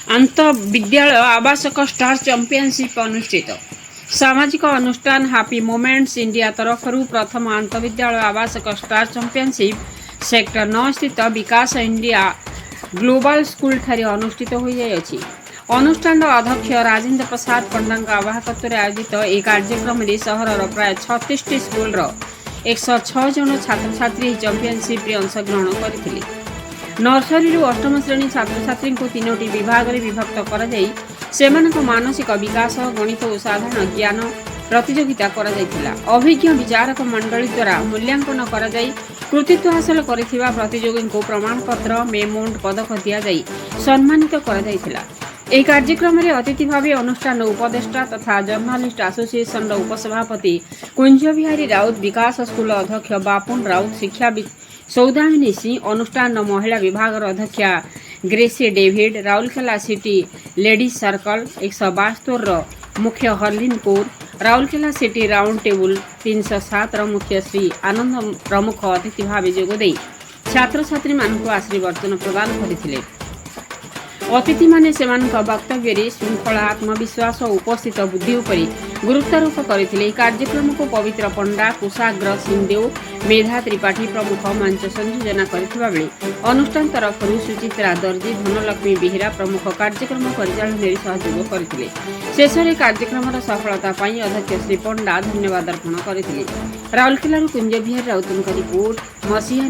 आंतविद्यालय आवासक star championship अनुष्ठित। सामाजिक अनुष्ठान हैप्पी मोमेंट्स इंडिया तरफ प्रथम आंतविद्यालय आवासक स्टार चैंपियनशिप सेक्टर 9 स्थित विकास इंडिया ग्लोबल स्कूल ठारे अनुष्ठित हो जाइए। अनुष्ठान अध्यक्ष राजेंद्र प्रसाद पंडा आवाहकत्व आयोजित यह कार्यक्रम में सहर प्राय 36 स्कूल 106 जन छात्र छात्री चैंपियनशिप अंशग्रहण करते। नर्सरी अष्टम श्रेणी छात्र छात्री को 3टी विभाग में विभक्त कर मानसिक विकास गणित और साधारण ज्ञान प्रतियोगिता करा। अभिज्ञ विचारक मंडली द्वारा मूल्यांकन कर कृतित्व हासिल करथिबा प्रतियोगी को प्रमाणपत्र मेमोंड पदक दि सम्मानित कर। कार्यक्रम में अतिथि भाव अनुष्ठान उपदेष्टा तथा जर्नालीस्ट एसोसिएशन उपसभापति कुंज बिहारी राउत, विकास स्कूल अध्यक्ष बापुन राउत, शिक्षाविद सौदामिनी सिंह, अनुष्ठान महिला विभाग अध्यक्षा Gracy David, Rourkela city ladies circle 172 मुख्य Harleenpur, Rourkela city round table 307 मुख्य श्री आनंद प्रमुख अतिथि भाव जोगदे छात्र छात्री मानक आशीर्वचन प्रदान करथिले। अतिथि माने वक्तव्य श्रृंखला आत्मविश्वास और उपस्थित बुद्धि उपर गुरुत्वारोप करथिले। कार्यक्रम को पवित्र पंडा, कुशाग्र सिंहदेव, मेधा त्रिपाठी प्रमुख मंच संयोजना करथिबा बेले अनुष्ठान तरफ सुचित्रा दर्जी, धनलक्ष्मी बेहेरा प्रमुख कार्यक्रम परिचालन में सहयोग करथिले। शेष में कार्यक्रम सफलता पाई अध्यक्ष श्री पंडा धन्यवाद अर्पण करथिले। राउरकेला कुंज बिहारी राउतଙ୍କ रिपोर्ट मसीहा।